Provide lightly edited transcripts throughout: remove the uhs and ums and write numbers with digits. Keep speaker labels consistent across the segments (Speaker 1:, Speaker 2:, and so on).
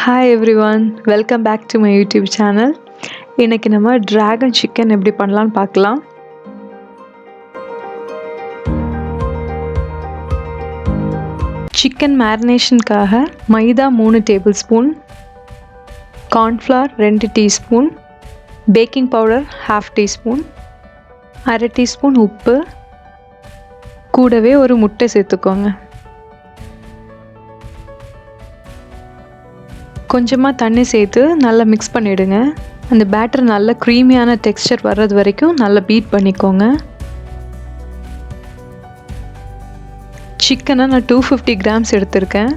Speaker 1: Hi everyone, welcome back to my YouTube channel. இன்றைக்கி நம்ம dragon chicken எப்படி பண்ணலான்னு பார்க்கலாம். சிக்கன் மேரினேஷனுக்காக maida 3 tablespoon, cornflour 2 teaspoon, baking powder 1/2 teaspoon, 1/2 teaspoon உப்பு, கூடவே ஒரு முட்டை சேர்த்துக்கோங்க. கொஞ்சமாக தண்ணி சேர்த்து நல்லா மிக்ஸ் பண்ணிவிடுங்க. அந்த பேட்டர் நல்ல க்ரீமியான டெக்ஸ்சர் வர்றது வரைக்கும் நல்லா பீட் பண்ணிக்கோங்க. சிக்கனை நான் 250 கிராம்ஸ் எடுத்திருக்கேன்.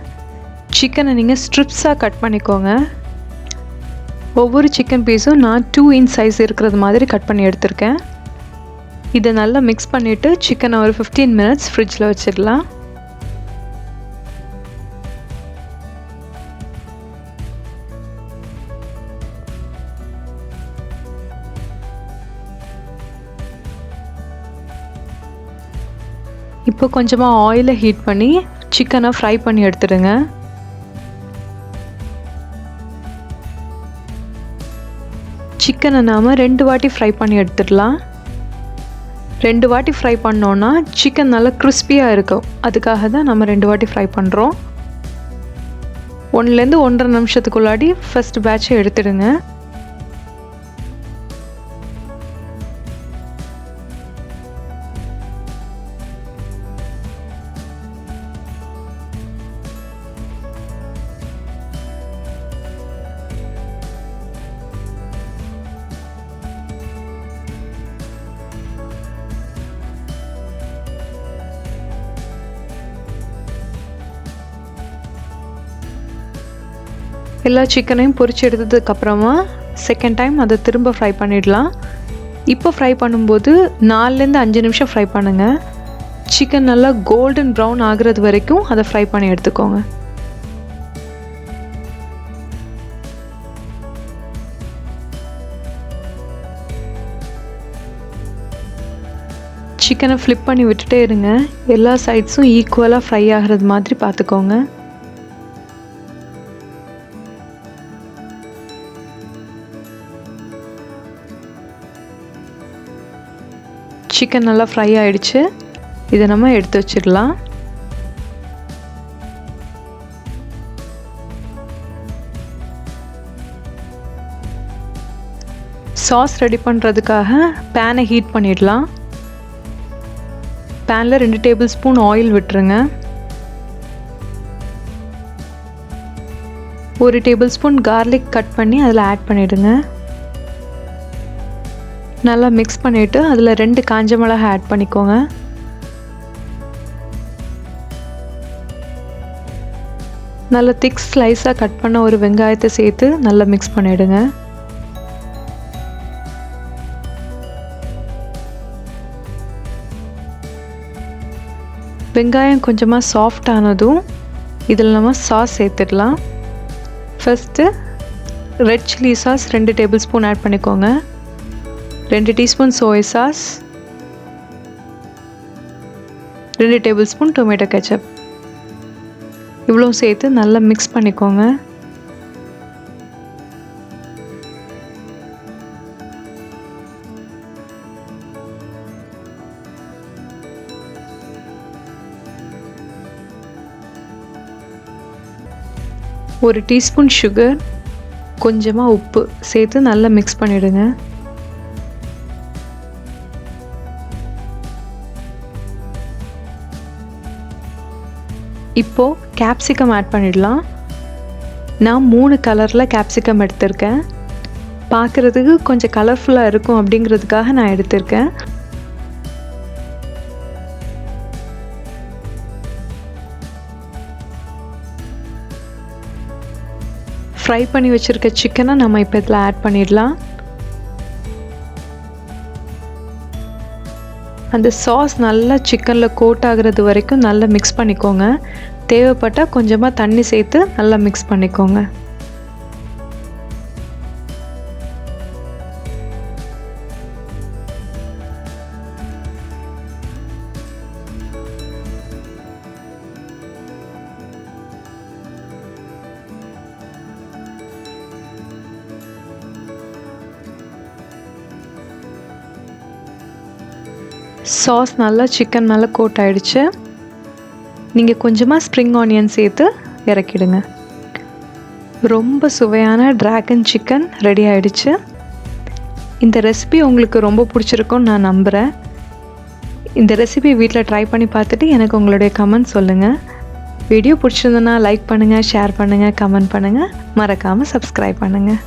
Speaker 1: சிக்கனை நீங்கள் ஸ்ட்ரிப்ஸாக கட் பண்ணிக்கோங்க. ஒவ்வொரு சிக்கன் பீஸும் நான் 2 இன்ச் சைஸ் இருக்கிறது மாதிரி கட் பண்ணி எடுத்திருக்கேன். இதை நல்லா மிக்ஸ் பண்ணிவிட்டு சிக்கனை ஒரு 15 மினிட்ஸ் ஃப்ரிட்ஜில் வச்சிடலாம். இப்போ கொஞ்சமாக ஆயிலை ஹீட் பண்ணி சிக்கனை ஃப்ரை பண்ணி எடுத்துடுங்க. சிக்கனை நாம் 2 வாட்டி ஃப்ரை பண்ணி எடுத்துடலாம். 2 வாட்டி ஃப்ரை பண்ணோன்னா சிக்கன் நல்லா கிறிஸ்பியாக இருக்கும். அதுக்காக தான் நம்ம 2 வாட்டி ஃப்ரை பண்ணுறோம். 1லேருந்து 1.5 நிமிஷத்துக்குள்ளாடி ஃபஸ்ட் பேட்சை எடுத்துடுங்க. எல்லா சிக்கனையும் பொரிச்சு எடுத்ததுக்கப்புறமா செகண்ட் டைம் அதை திரும்ப ஃப்ரை பண்ணிடலாம். இப்போ ஃப்ரை பண்ணும்போது 4லேருந்து 5 நிமிஷம் ஃப்ரை பண்ணுங்கள். சிக்கன் நல்லா கோல்டன் ப்ரௌன் ஆகுறது வரைக்கும் அதை ஃப்ரை பண்ணி எடுத்துக்கோங்க. சிக்கனை ஃப்ளிப் பண்ணி விட்டுட்டே இருங்க. எல்லா சைட்ஸும் ஈக்குவலாக ஃப்ரை ஆகிறது மாதிரி பார்த்துக்கோங்க. சிக்கன் நல்லா ஃப்ரை ஆகிடுச்சு. இதை நம்ம எடுத்து வச்சிடலாம். சாஸ் ரெடி பண்ணுறதுக்காக பேனை ஹீட் பண்ணிடலாம். பேனில் 2 டேபிள் ஸ்பூன் ஆயில் விட்டுருங்க. 1 டேபிள் ஸ்பூன் கார்லிக் கட் பண்ணி அதில் ஆட் பண்ணிவிடுங்க. நல்லா மிக்ஸ் பண்ணிவிட்டு அதில் 2 காஞ்ச மிளகாய் ஆட் பண்ணிக்கோங்க. நல்லா திக் ஸ்லைஸாக கட் பண்ண ஒரு வெங்காயத்தை சேர்த்து நல்லா மிக்ஸ் பண்ணிவிடுங்க. வெங்காயம் கொஞ்சமாக சாஃப்ட் ஆனதும் இதில் நம்ம சாஸ் சேர்த்துடலாம். First red chilli sauce 2 tablespoon add பண்ணிக்கோங்க. 2 teaspoon soya sauce, 2 tablespoon tomato ketchup, இவ்வளோ சேர்த்து நல்லா மிக்ஸ் பண்ணிக்கோங்க. ஒரு டீஸ்பூன் சுகர், கொஞ்சமாக உப்பு சேர்த்து நல்லா மிக்ஸ் பண்ணிவிடுங்க. இப்போது கேப்சிகம் ஆட் பண்ணிடலாம். நான் 3 கலரில் கேப்சிகம் எடுத்திருக்கேன். பார்க்குறதுக்கு கொஞ்சம் கலர்ஃபுல்லாக இருக்கும் அப்படிங்கிறதுக்காக நான் எடுத்திருக்கேன். ஃப்ரை பண்ணி வச்சுருக்க சிக்கனை நம்ம இப்போ இதில் ஆட் பண்ணிடலாம். அந்த சாஸ் நல்லா சிக்கனில் கோட் ஆகிறது வரைக்கும் நல்லா மிக்ஸ் பண்ணிக்கோங்க. தேவைப்பட்டால் கொஞ்சமாக தண்ணி சேர்த்து நல்லா மிக்ஸ் பண்ணிக்கோங்க. சாஸ் நல்லா சிக்கன் மேலே கோட் ஆகிடுச்சு. நீங்கள் கொஞ்சமாக ஸ்ப்ரிங் ஆனியன் சேர்த்து இறக்கிடுங்க. ரொம்ப சுவையான டிராகன் சிக்கன் ரெடி ஆகிடுச்சு. இந்த ரெசிபி உங்களுக்கு ரொம்ப பிடிச்சிருக்குன்னு நான் நம்புகிறேன். இந்த ரெசிபி வீட்டில் ட்ரை பண்ணி பார்த்துட்டு எனக்கு உங்களுடைய கமெண்ட் சொல்லுங்கள். வீடியோ பிடிச்சிருந்ததுன்னா லைக் பண்ணுங்கள், ஷேர் பண்ணுங்கள், கமெண்ட் பண்ணுங்கள், மறக்காமல் சப்ஸ்கிரைப் பண்ணுங்கள்.